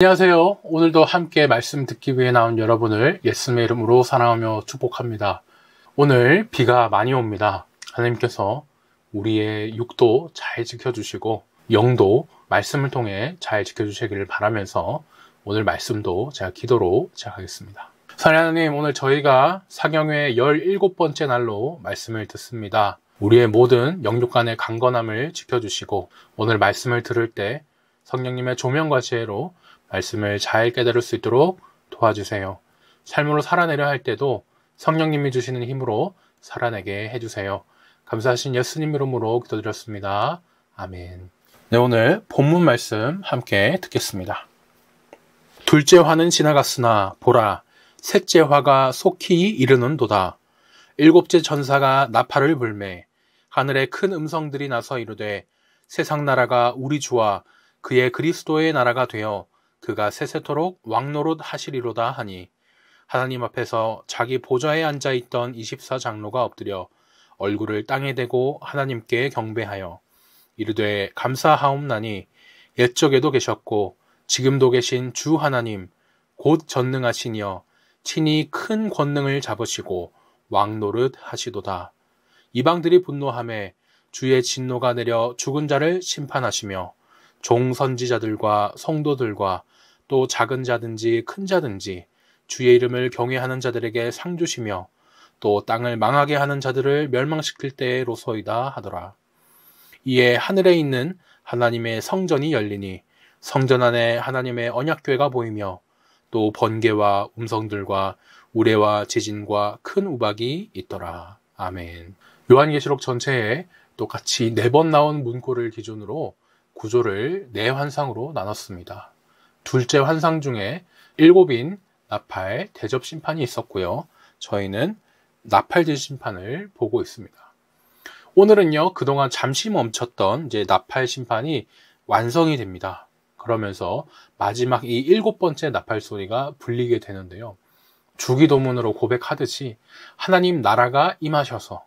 안녕하세요. 오늘도 함께 말씀 듣기 위해 나온 여러분을 예수님의 이름으로 사랑하며 축복합니다. 오늘 비가 많이 옵니다. 하나님께서 우리의 육도 잘 지켜주시고 영도 말씀을 통해 잘 지켜주시기를 바라면서 오늘 말씀도 제가 기도로 시작하겠습니다. 사랑하는 하나님, 오늘 저희가 사경회 17번째 날로 말씀을 듣습니다. 우리의 모든 영육 간의 강건함을 지켜주시고 오늘 말씀을 들을 때 성령님의 조명과 지혜로 말씀을 잘 깨달을 수 있도록 도와주세요. 삶으로 살아내려 할 때도 성령님이 주시는 힘으로 살아내게 해주세요. 감사하신 예수님 이름으로 기도드렸습니다. 아멘. 네, 오늘 본문 말씀 함께 듣겠습니다. 둘째 화는 지나갔으나 보라, 셋째 화가 속히 이르는도다. 일곱째 전사가 나팔을 불매 하늘에 큰 음성들이 나서 이르되 세상 나라가 우리 주와 그의 그리스도의 나라가 되어 그가 세세토록 왕노릇 하시리로다 하니 하나님 앞에서 자기 보좌에 앉아있던 24장로가 엎드려 얼굴을 땅에 대고 하나님께 경배하여 이르되 감사하옵나니 옛적에도 계셨고 지금도 계신 주 하나님 곧 전능하시니여 친히 큰 권능을 잡으시고 왕노릇 하시도다. 이방들이 분노하매 주의 진노가 내려 죽은 자를 심판하시며 종선지자들과 성도들과 또 작은 자든지 큰 자든지 주의 이름을 경외하는 자들에게 상 주시며 또 땅을 망하게 하는 자들을 멸망시킬 때로소이다 하더라. 이에 하늘에 있는 하나님의 성전이 열리니 성전 안에 하나님의 언약궤가 보이며 또 번개와 음성들과 우레와 지진과 큰 우박이 있더라. 아멘. 요한계시록 전체에 똑같이 4번 나온 문구를 기준으로 구조를 4환상으로 나눴습니다. 둘째 환상 중에 7인 나팔 대접 심판이 있었고요. 저희는 나팔 대접 심판을 보고 있습니다. 오늘은요, 그동안 잠시 멈췄던 이제 나팔 심판이 완성이 됩니다. 그러면서 마지막 이 7번째 나팔 소리가 불리게 되는데요. 주기도문으로 고백하듯이 하나님 나라가 임하셔서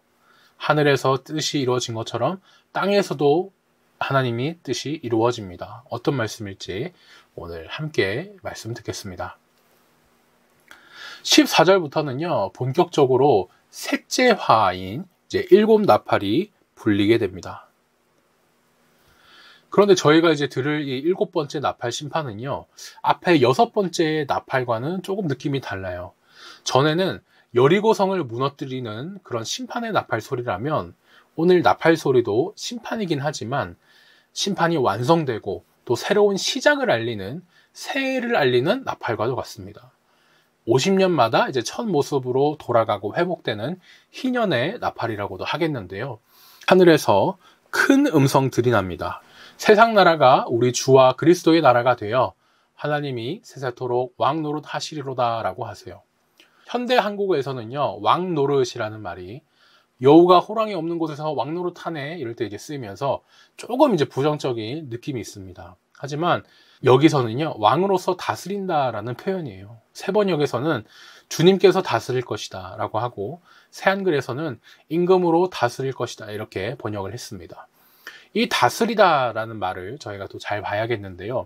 하늘에서 뜻이 이루어진 것처럼 땅에서도 하나님이 뜻이 이루어집니다. 어떤 말씀일지 오늘 함께 말씀 듣겠습니다. 14절부터는요, 본격적으로 셋째 화인 이제 7 나팔이 불리게 됩니다. 그런데 저희가 이제 들을 이 7번째 나팔 심판은요, 앞에 6번째 나팔과는 조금 느낌이 달라요. 전에는 여리고성을 무너뜨리는 그런 심판의 나팔 소리라면 오늘 나팔 소리도 심판이긴 하지만 심판이 완성되고 또 새로운 시작을 알리는, 새해를 알리는 나팔과도 같습니다. 50년마다 이제 첫 모습으로 돌아가고 회복되는 희년의 나팔이라고도 하겠는데요. 하늘에서 큰 음성들이 납니다. 세상 나라가 우리 주와 그리스도의 나라가 되어 하나님이 세세토록 왕노릇 하시리로다 라고 하세요. 현대 한국어에서는요, 왕노릇이라는 말이 여우가 호랑이 없는 곳에서 왕노릇하네 이럴 때 이제 쓰이면서 조금 이제 부정적인 느낌이 있습니다. 하지만 여기서는요, 왕으로서 다스린다라는 표현이에요. 세번역에서는 주님께서 다스릴 것이다 라고 하고 새한글에서는 임금으로 다스릴 것이다 이렇게 번역을 했습니다. 이 다스리다 라는 말을 저희가 또 잘 봐야겠는데요.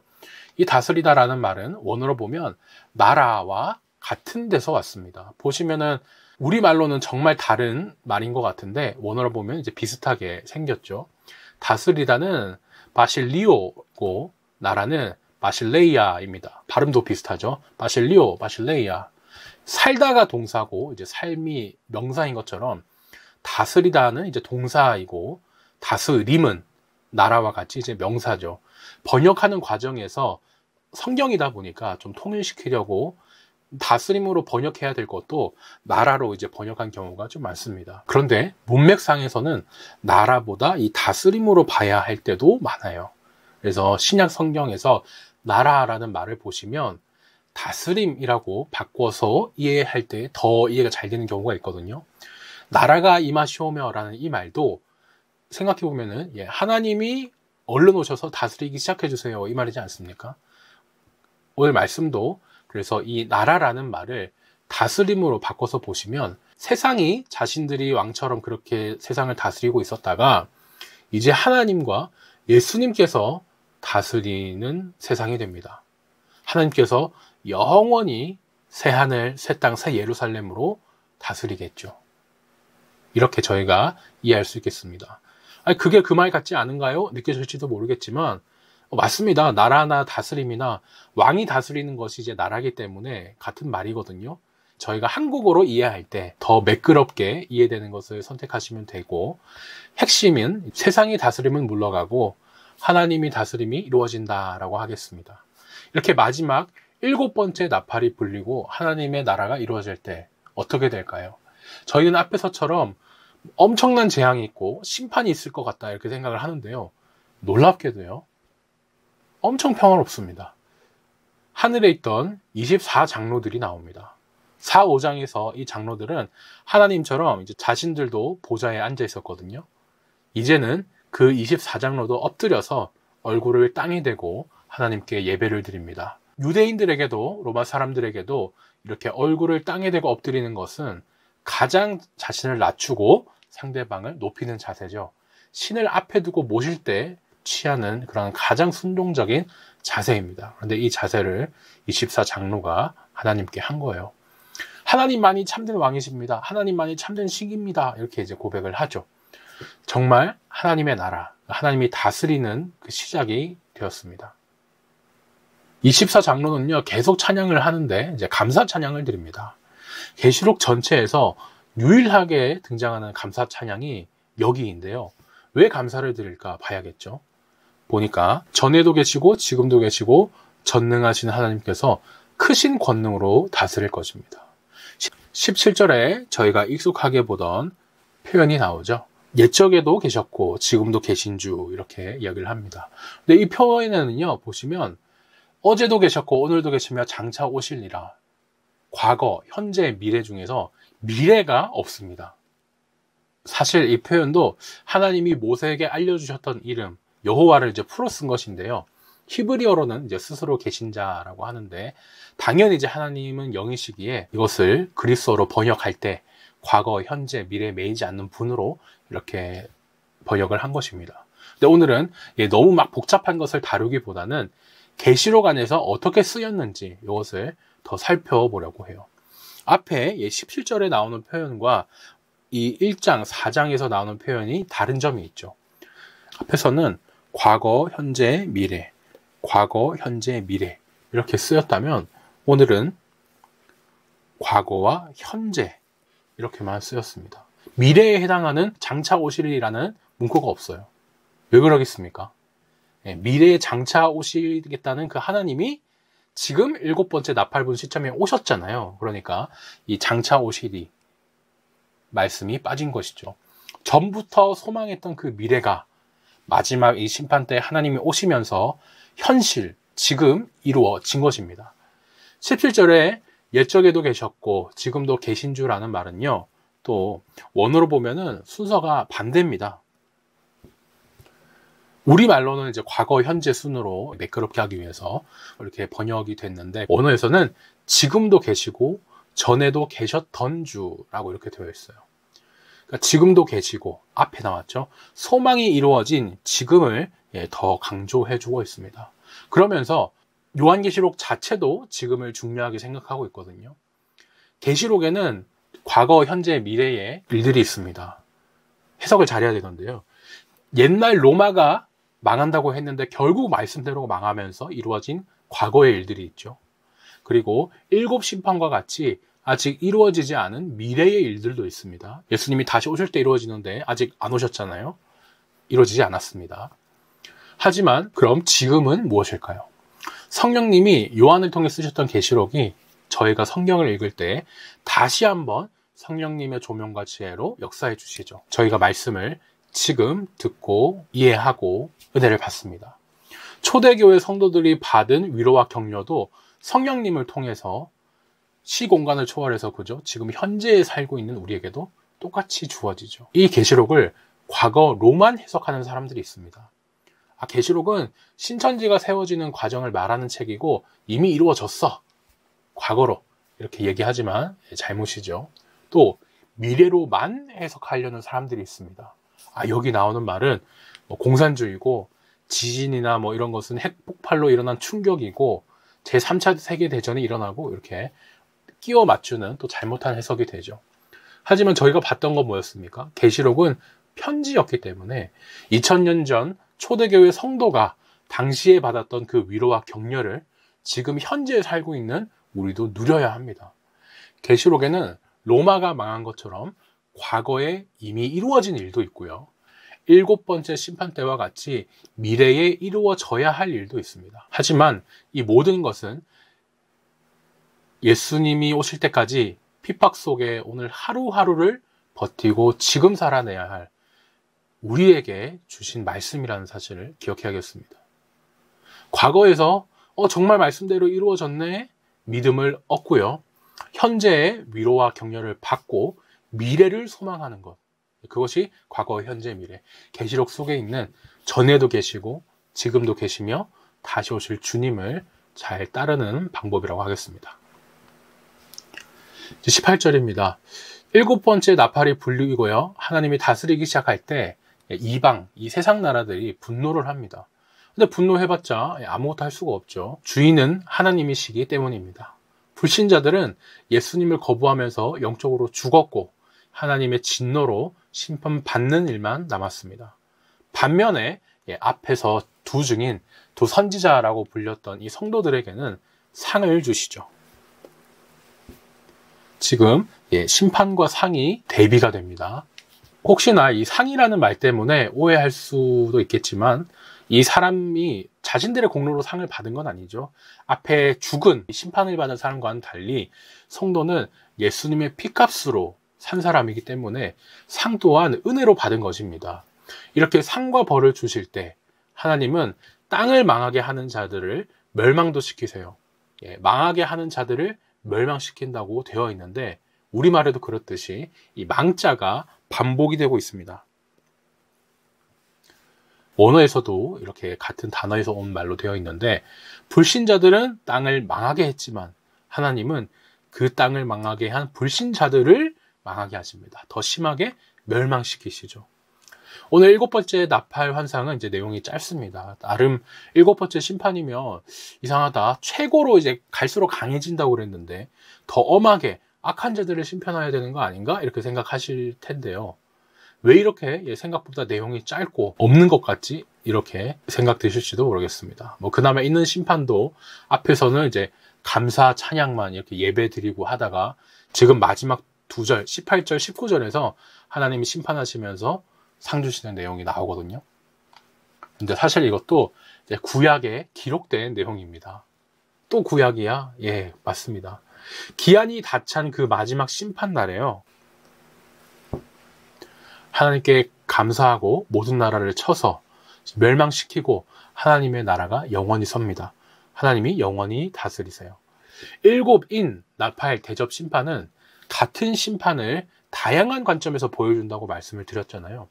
이 다스리다 라는 말은 원어로 보면 나라와 같은 데서 왔습니다. 보시면은 우리말로는 정말 다른 말인 것 같은데 원어로 보면 이제 비슷하게 생겼죠. 다스리다는 바실리오고 나라는 바실레이아입니다. 발음도 비슷하죠. 바실리오, 바실레이아. 살다가 동사고 이제 삶이 명사인 것처럼 다스리다는 이제 동사이고 다스림은 나라와 같이 이제 명사죠. 번역하는 과정에서 성경이다 보니까 좀 통일시키려고 다스림으로 번역해야 될 것도 나라로 이제 번역한 경우가 좀 많습니다. 그런데 문맥상에서는 나라보다 이 다스림으로 봐야 할 때도 많아요. 그래서 신약 성경에서 나라라는 말을 보시면 다스림이라고 바꿔서 이해할 때 더 이해가 잘 되는 경우가 있거든요. 나라가 임하시오며 라는 이 말도 생각해보면은 하나님이 얼른 오셔서 다스리기 시작해주세요 이 말이지 않습니까? 오늘 말씀도 그래서 이 나라라는 말을 다스림으로 바꿔서 보시면 세상이 자신들이 왕처럼 그렇게 세상을 다스리고 있었다가 이제 하나님과 예수님께서 다스리는 세상이 됩니다. 하나님께서 영원히 새 하늘, 새 땅, 새 예루살렘으로 다스리겠죠. 이렇게 저희가 이해할 수 있겠습니다. 아니, 그게 그 말 같지 않은가요? 느껴질지도 모르겠지만 맞습니다. 나라나 다스림이나 왕이 다스리는 것이 이제 나라기 때문에 같은 말이거든요. 저희가 한국어로 이해할 때 더 매끄럽게 이해되는 것을 선택하시면 되고, 핵심은 세상이 다스림은 물러가고 하나님이 다스림이 이루어진다라고 하겠습니다. 이렇게 마지막 7번째 나팔이 불리고 하나님의 나라가 이루어질 때 어떻게 될까요? 저희는 앞에서처럼 엄청난 재앙이 있고 심판이 있을 것 같다 이렇게 생각을 하는데요. 놀랍게도요, 엄청 평화롭습니다. 하늘에 있던 24장로들이 나옵니다. 4, 5장에서 이 장로들은 하나님처럼 이제 자신들도 보좌에 앉아 있었거든요. 이제는 그 24장로도 엎드려서 얼굴을 땅에 대고 하나님께 예배를 드립니다. 유대인들에게도, 로마 사람들에게도 이렇게 얼굴을 땅에 대고 엎드리는 것은 가장 자신을 낮추고 상대방을 높이는 자세죠. 신을 앞에 두고 모실 때 취하는 그런 가장 순종적인 자세입니다. 그런데 이 자세를 24장로가 하나님께 한 거예요. 하나님만이 참된 왕이십니다. 하나님만이 참된 신입니다. 이렇게 이제 고백을 하죠. 정말 하나님의 나라, 하나님이 다스리는 그 시작이 되었습니다. 24장로는요, 계속 찬양을 하는데 이제 감사 찬양을 드립니다. 계시록 전체에서 유일하게 등장하는 감사 찬양이 여기인데요. 왜 감사를 드릴까 봐야겠죠. 보니까 전에도 계시고 지금도 계시고 전능하신 하나님께서 크신 권능으로 다스릴 것입니다. 17절에 저희가 익숙하게 보던 표현이 나오죠. 옛적에도 계셨고 지금도 계신 주, 이렇게 이야기를 합니다. 근데 이 표현에는요, 보시면 어제도 계셨고 오늘도 계시며 장차 오실니라, 과거, 현재, 미래 중에서 미래가 없습니다. 사실 이 표현도 하나님이 모세에게 알려주셨던 이름 여호와를 이제 풀어 쓴 것인데요. 히브리어로는 이제 스스로 계신 자라고 하는데, 당연히 이제 하나님은 영이시기에 이것을 그리스어로 번역할 때 과거, 현재, 미래에 매이지 않는 분으로 이렇게 번역을 한 것입니다. 근데 오늘은 너무 막 복잡한 것을 다루기보다는 계시록 안에서 어떻게 쓰였는지 이것을 더 살펴보려고 해요. 앞에 17절에 나오는 표현과 이 1장, 4장에서 나오는 표현이 다른 점이 있죠. 앞에서는 과거, 현재, 미래, 과거, 현재, 미래 이렇게 쓰였다면 오늘은 과거와 현재 이렇게만 쓰였습니다. 미래에 해당하는 장차 오시리라는 문구가 없어요. 왜 그러겠습니까? 미래에 장차 오시겠다는 그 하나님이 지금 7번째 나팔 분 시점에 오셨잖아요. 그러니까 이 장차 오시리 말씀이 빠진 것이죠. 전부터 소망했던 그 미래가 마지막 이 심판 때 하나님이 오시면서 현실, 지금 이루어진 것입니다. 17절에 옛적에도 계셨고 지금도 계신 주라는 말은요, 또 원어로 보면은 순서가 반대입니다. 우리말로는 이제 과거, 현재 순으로 매끄럽게 하기 위해서 이렇게 번역이 됐는데, 원어에서는 지금도 계시고 전에도 계셨던 주라고 이렇게 되어 있어요. 그러니까 지금도 계시고, 앞에 나왔죠. 소망이 이루어진 지금을 더 강조해주고 있습니다. 그러면서 요한계시록 자체도 지금을 중요하게 생각하고 있거든요. 계시록에는 과거, 현재, 미래의 일들이 있습니다. 해석을 잘해야 되는데요. 옛날 로마가 망한다고 했는데 결국 말씀대로 망하면서 이루어진 과거의 일들이 있죠. 그리고 7심판과 같이 아직 이루어지지 않은 미래의 일들도 있습니다. 예수님이 다시 오실 때 이루어지는데 아직 안 오셨잖아요. 이루어지지 않았습니다. 하지만 그럼 지금은 무엇일까요? 성령님이 요한을 통해 쓰셨던 계시록이 저희가 성경을 읽을 때 다시 한번 성령님의 조명과 지혜로 역사해 주시죠. 저희가 말씀을 지금 듣고 이해하고 은혜를 받습니다. 초대교회 성도들이 받은 위로와 격려도 성령님을 통해서 시공간을 초월해서 지금 현재에 살고 있는 우리에게도 똑같이 주어지죠. 이 계시록을 과거로만 해석하는 사람들이 있습니다. 계시록은 신천지가 세워지는 과정을 말하는 책이고 이미 이루어졌어, 과거로 이렇게 얘기하지만 잘못이죠. 또 미래로만 해석하려는 사람들이 있습니다. 여기 나오는 말은 공산주의고 지진이나 이런 것은 핵폭발로 일어난 충격이고 제3차 세계대전이 일어나고 이렇게 끼워 맞추는 또 잘못한 해석이 되죠. 하지만 저희가 봤던 건 뭐였습니까? 계시록은 편지였기 때문에 2000년 전 초대교회 성도가 당시에 받았던 그 위로와 격려를 지금 현재 살고 있는 우리도 누려야 합니다. 계시록에는 로마가 망한 것처럼 과거에 이미 이루어진 일도 있고요. 7번째 심판 때와 같이 미래에 이루어져야 할 일도 있습니다. 하지만 이 모든 것은 예수님이 오실 때까지 핍박 속에 오늘 하루하루를 버티고 지금 살아내야 할 우리에게 주신 말씀이라는 사실을 기억해야겠습니다. 과거에서 정말 말씀대로 이루어졌네 믿음을 얻고요. 현재의 위로와 격려를 받고 미래를 소망하는 것. 그것이 과거, 현재, 미래. 계시록 속에 있는 전에도 계시고 지금도 계시며 다시 오실 주님을 잘 따르는 방법이라고 하겠습니다. 18절입니다. 7번째 나팔이 불리고요. 하나님이 다스리기 시작할 때 이방, 이 세상 나라들이 분노를 합니다. 근데 분노해봤자 아무것도 할 수가 없죠. 주인은 하나님이시기 때문입니다. 불신자들은 예수님을 거부하면서 영적으로 죽었고 하나님의 진노로 심판받는 일만 남았습니다. 반면에 앞에서 두 증인, 두 선지자라고 불렸던 이 성도들에게는 상을 주시죠. 지금 심판과 상이 대비가 됩니다. 혹시나 이 상이라는 말 때문에 오해할 수도 있겠지만 이 사람이 자신들의 공로로 상을 받은 건 아니죠. 앞에 죽은 심판을 받은 사람과는 달리 성도는 예수님의 피값으로 산 사람이기 때문에 상 또한 은혜로 받은 것입니다. 이렇게 상과 벌을 주실 때 하나님은 땅을 망하게 하는 자들을 멸망도 시키세요. 망하게 하는 자들을 멸망시킨다고 되어 있는데 우리말에도 그렇듯이 이 망자가 반복이 되고 있습니다. 원어에서도 이렇게 같은 단어에서 온 말로 되어 있는데 불신자들은 땅을 망하게 했지만 하나님은 그 땅을 망하게 한 불신자들을 망하게 하십니다. 더 심하게 멸망시키시죠. 오늘 7번째 나팔 환상은 이제 내용이 짧습니다. 나름 7번째 심판이면 이상하다. 최고로 이제 갈수록 강해진다고 그랬는데 더 엄하게 악한 자들을 심판해야 되는 거 아닌가? 이렇게 생각하실 텐데요. 왜 이렇게 생각보다 내용이 짧고 없는 것 같지? 이렇게 생각되실지도 모르겠습니다. 그나마 있는 심판도 앞에서는 이제 감사 찬양만 이렇게 예배 드리고 하다가 지금 마지막 2절, 18절, 19절에서 하나님이 심판하시면서 상 주시는 내용이 나오거든요. 근데 사실 이것도 이제 구약에 기록된 내용입니다. 또 구약이야? 예, 맞습니다. 기한이 다 찬 그 마지막 심판 날에요. 하나님께 감사하고 모든 나라를 쳐서 멸망시키고 하나님의 나라가 영원히 섭니다. 하나님이 영원히 다스리세요. 7인 나팔 대접 심판은 같은 심판을 다양한 관점에서 보여준다고 말씀을 드렸잖아요.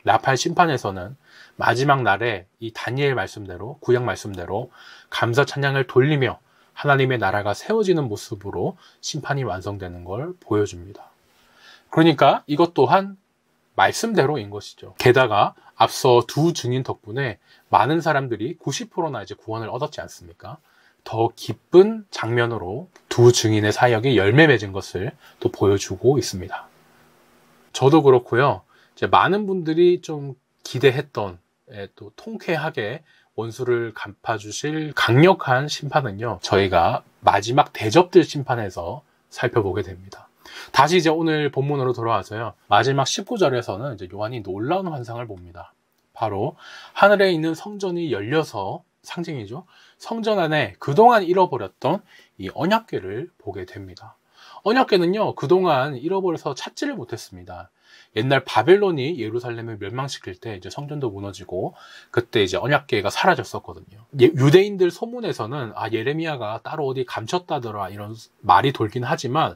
나팔 심판에서는 마지막 날에 이 다니엘 말씀대로, 구약 말씀대로 감사 찬양을 돌리며 하나님의 나라가 세워지는 모습으로 심판이 완성되는 걸 보여줍니다. 그러니까 이것 또한 말씀대로인 것이죠. 게다가 앞서 두 증인 덕분에 많은 사람들이 90%나 이제 구원을 얻었지 않습니까? 더 기쁜 장면으로 두 증인의 사역이 열매 맺은 것을 또 보여주고 있습니다. 저도 그렇고요. 이제 많은 분들이 좀 기대했던 또 통쾌하게 원수를 갚아주실 강력한 심판은요. 저희가 마지막 대접들 심판에서 살펴보게 됩니다. 다시 이제 오늘 본문으로 돌아와서요. 마지막 19절에서는 이제 요한이 놀라운 환상을 봅니다. 바로 하늘에 있는 성전이 열려서 상징이죠. 성전 안에 그동안 잃어버렸던 이 언약궤를 보게 됩니다. 언약궤는요, 그동안 잃어버려서 찾지를 못했습니다. 옛날 바벨론이 예루살렘을 멸망시킬 때 이제 성전도 무너지고 그때 이제 언약궤가 사라졌었거든요. 유대인들 소문에서는 예레미야가 따로 어디 감췄다더라 이런 말이 돌긴 하지만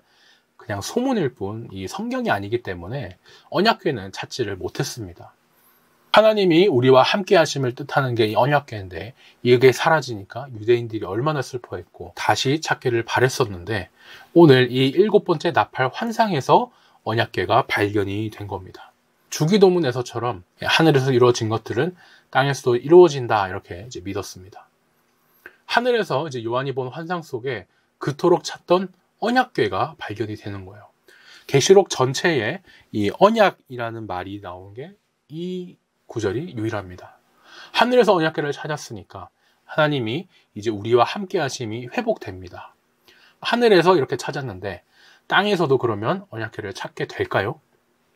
그냥 소문일 뿐 이 성경이 아니기 때문에 언약궤는 찾지를 못했습니다. 하나님이 우리와 함께 하심을 뜻하는 게 이 언약궤인데 이게 사라지니까 유대인들이 얼마나 슬퍼했고 다시 찾기를 바랬었는데 오늘 이 7번째 나팔 환상에서 언약궤가 발견이 된 겁니다. 주기도문에서처럼 하늘에서 이루어진 것들은 땅에서도 이루어진다 이렇게 이제 믿었습니다. 하늘에서 이제 요한이 본 환상 속에 그토록 찾던 언약궤가 발견이 되는 거예요. 계시록 전체에 이 언약이라는 말이 나온 게 이 구절이 유일합니다. 하늘에서 언약궤를 찾았으니까 하나님이 이제 우리와 함께 하심이 회복됩니다. 하늘에서 이렇게 찾았는데 땅에서도 그러면 언약궤를 찾게 될까요?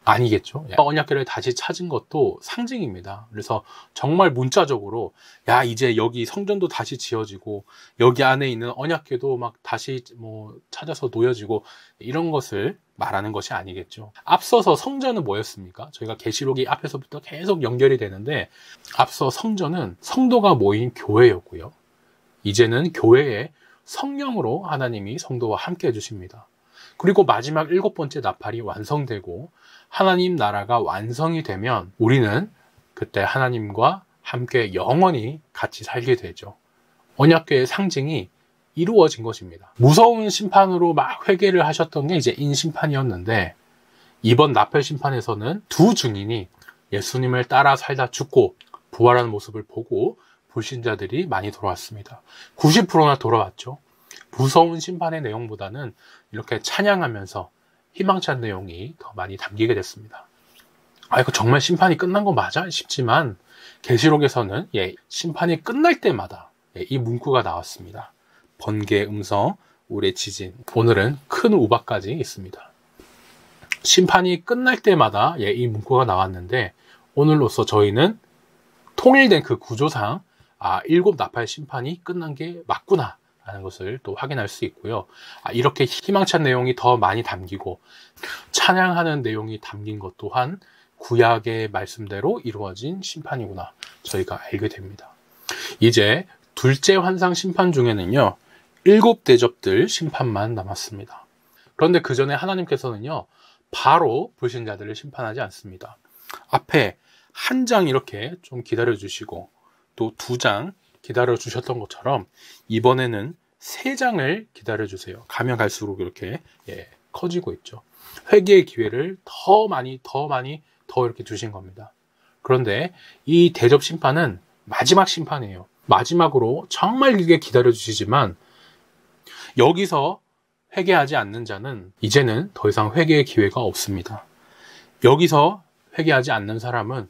아니겠죠. 언약궤를 다시 찾은 것도 상징입니다. 그래서 정말 문자적으로 야 이제 여기 성전도 다시 지어지고 여기 안에 있는 언약궤도 막 다시 뭐 찾아서 놓여지고 이런 것을 말하는 것이 아니겠죠. 앞서서 성전은 뭐였습니까? 저희가 계시록이 앞에서부터 계속 연결이 되는데 앞서 성전은 성도가 모인 교회였고요. 이제는 교회에 성령으로 하나님이 성도와 함께 해주십니다. 그리고 마지막 7번째 나팔이 완성되고 하나님 나라가 완성이 되면 우리는 그때 하나님과 함께 영원히 같이 살게 되죠. 언약궤의 상징이 이루어진 것입니다. 무서운 심판으로 막 회개를 하셨던 게 이제 인심판이었는데 이번 나팔 심판에서는 두 증인이 예수님을 따라 살다 죽고 부활하는 모습을 보고 불신자들이 많이 돌아왔습니다. 90%나 돌아왔죠. 무서운 심판의 내용보다는 이렇게 찬양하면서 희망찬 내용이 더 많이 담기게 됐습니다. 이거 정말 심판이 끝난 거 맞아? 싶지만 계시록에서는 심판이 끝날 때마다 이 문구가 나왔습니다. 번개 음성, 우레 지진. 오늘은 큰 우박까지 있습니다. 심판이 끝날 때마다 이 문구가 나왔는데 오늘로써 저희는 통일된 그 구조상 7 나팔 심판이 끝난 게 맞구나 라는 것을 또 확인할 수 있고요. 이렇게 희망찬 내용이 더 많이 담기고 찬양하는 내용이 담긴 것 또한 구약의 말씀대로 이루어진 심판이구나 저희가 알게 됩니다. 이제 둘째 환상 심판 중에는요 7 대접들 심판만 남았습니다. 그런데 그 전에 하나님께서는요 바로 불신자들을 심판하지 않습니다. 앞에 한 장 이렇게 좀 기다려 주시고 또 2장 기다려 주셨던 것처럼 이번에는 3장을 기다려 주세요. 가면 갈수록 이렇게 커지고 있죠. 회개의 기회를 더 많이 이렇게 주신 겁니다. 그런데 이 대접 심판은 마지막 심판이에요. 마지막으로 정말 길게 기다려 주시지만 여기서 회개하지 않는 자는 이제는 더 이상 회개의 기회가 없습니다. 여기서 회개하지 않는 사람은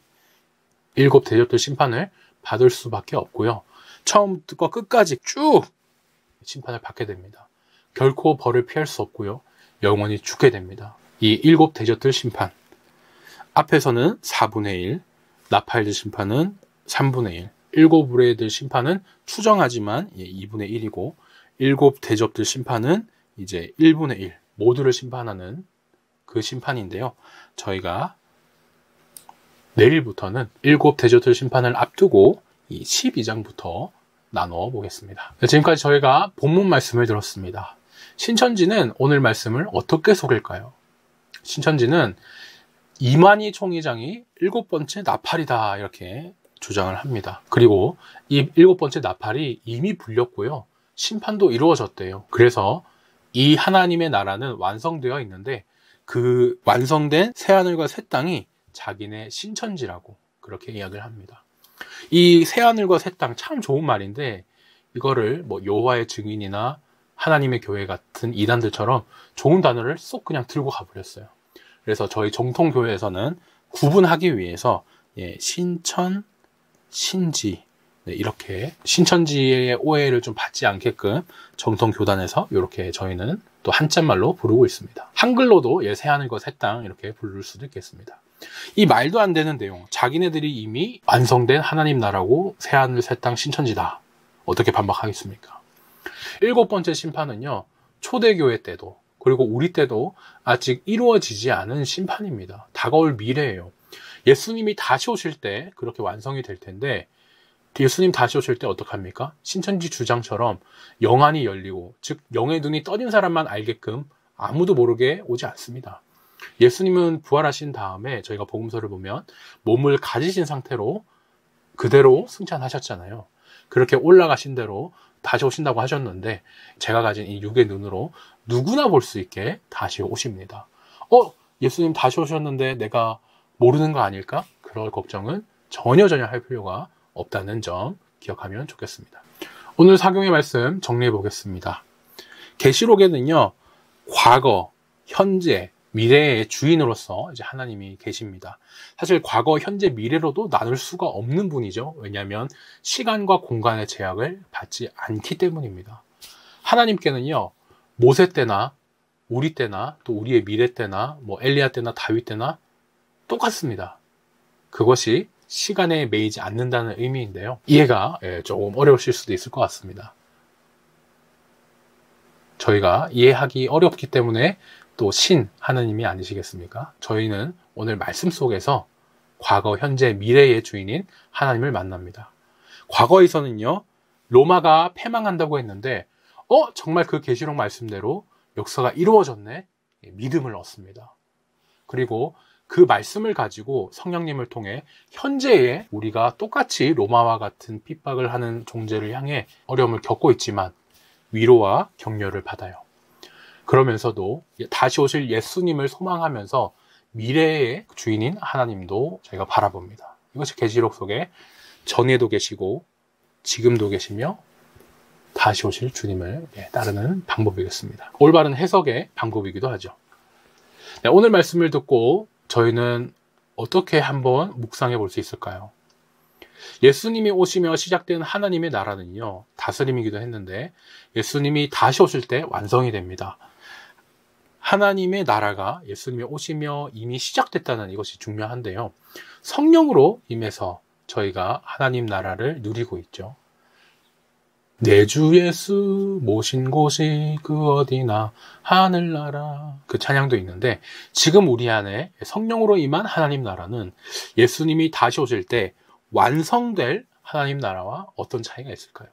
7 대접들 심판을 받을 수밖에 없고요. 처음부터 끝까지 쭉 심판을 받게 됩니다. 결코 벌을 피할 수 없고요. 영원히 죽게 됩니다. 이 7 대접들 심판 앞에서는 4분의 1, 나팔들 심판은 3분의 1, 7 우레들 심판은 추정하지만 2분의 1이고 7 대접들 심판은 이제 1분의 1 모두를 심판하는 그 심판인데요. 저희가 내일부터는 7 대접들 심판을 앞두고 이 12장부터 나눠 보겠습니다. 지금까지 저희가 본문 말씀을 들었습니다. 신천지는 오늘 말씀을 어떻게 속일까요? 신천지는 이만희 총회장이 7번째 나팔이다 이렇게 주장을 합니다. 그리고 이 7번째 나팔이 이미 불렸고요. 심판도 이루어졌대요. 그래서 이 하나님의 나라는 완성되어 있는데 그 완성된 새하늘과 새 땅이 자기네 신천지라고 그렇게 이야기를 합니다. 이 새하늘과 새 땅 참 좋은 말인데 이거를 뭐 여호와의 증인이나 하나님의 교회 같은 이단들처럼 좋은 단어를 쏙 그냥 들고 가버렸어요. 그래서 저희 정통교회에서는 구분하기 위해서 신천, 신지 이렇게 신천지의 오해를 좀 받지 않게끔 정통교단에서 이렇게 저희는 또 한자말로 부르고 있습니다. 한글로도 새하늘과 새 땅 이렇게 부를 수도 있겠습니다. 이 말도 안 되는 내용, 자기네들이 이미 완성된 하나님 나라고 새하늘 새 땅 신천지다. 어떻게 반박하겠습니까? 7번째 심판은요, 초대교회 때도 그리고 우리 때도 아직 이루어지지 않은 심판입니다. 다가올 미래예요. 예수님이 다시 오실 때 그렇게 완성이 될 텐데 예수님 다시 오실 때 어떡합니까? 신천지 주장처럼 영안이 열리고 즉 영의 눈이 떠진 사람만 알게끔 아무도 모르게 오지 않습니다. 예수님은 부활하신 다음에 저희가 복음서를 보면 몸을 가지신 상태로 그대로 승천하셨잖아요. 그렇게 올라가신 대로 다시 오신다고 하셨는데 제가 가진 이 육의 눈으로 누구나 볼 수 있게 다시 오십니다. 예수님 다시 오셨는데 내가 모르는 거 아닐까? 그럴 걱정은 전혀 할 필요가 없다는 점 기억하면 좋겠습니다. 오늘 사경의 말씀 정리해 보겠습니다. 계시록에는요, 과거, 현재, 미래의 주인으로서 이제 하나님이 계십니다. 사실 과거, 현재, 미래로도 나눌 수가 없는 분이죠. 왜냐하면 시간과 공간의 제약을 받지 않기 때문입니다. 하나님께는요, 모세 때나 우리 때나 또 우리의 미래 때나 뭐 엘리야 때나 다윗 때나 똑같습니다. 그것이 시간에 매이지 않는다는 의미인데요. 이해가 조금 어려우실 수도 있을 것 같습니다. 저희가 이해하기 어렵기 때문에 또 하나님이 아니시겠습니까? 저희는 오늘 말씀 속에서 과거, 현재, 미래의 주인인 하나님을 만납니다. 과거에서는요, 로마가 패망한다고 했는데 정말 그 계시록 말씀대로 역사가 이루어졌네? 믿음을 얻습니다. 그리고 그 말씀을 가지고 성령님을 통해 현재에 우리가 똑같이 로마와 같은 핍박을 하는 존재를 향해 어려움을 겪고 있지만 위로와 격려를 받아요. 그러면서도 다시 오실 예수님을 소망하면서 미래의 주인인 하나님도 저희가 바라봅니다. 이것이 계시록 속에 전에도 계시고 지금도 계시며 다시 오실 주님을 따르는 방법이겠습니다. 올바른 해석의 방법이기도 하죠. 네, 오늘 말씀을 듣고 저희는 어떻게 한번 묵상해 볼 수 있을까요? 예수님이 오시며 시작된 하나님의 나라는요, 다스림이기도 했는데 예수님이 다시 오실 때 완성이 됩니다. 하나님의 나라가 예수님이 오시며 이미 시작됐다는 이것이 중요한데요. 성령으로 임해서 저희가 하나님 나라를 누리고 있죠. 내 주 예수 모신 곳이 그 어디나 하늘나라, 그 찬양도 있는데 지금 우리 안에 성령으로 임한 하나님 나라는 예수님이 다시 오실 때 완성될 하나님 나라와 어떤 차이가 있을까요?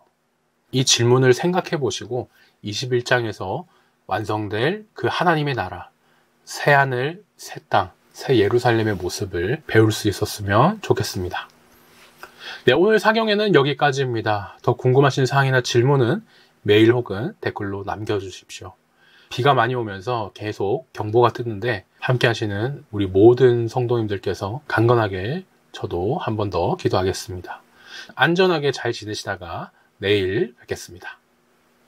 이 질문을 생각해 보시고 21장에서 완성될 그 하나님의 나라, 새하늘, 새 땅, 새 예루살렘의 모습을 배울 수 있었으면 좋겠습니다. 네, 오늘 사경에는 여기까지입니다. 더 궁금하신 사항이나 질문은 메일 혹은 댓글로 남겨주십시오. 비가 많이 오면서 계속 경보가 뜨는데 함께 하시는 우리 모든 성도님들께서 강건하게 저도 한 번 더 기도하겠습니다. 안전하게 잘 지내시다가 내일 뵙겠습니다.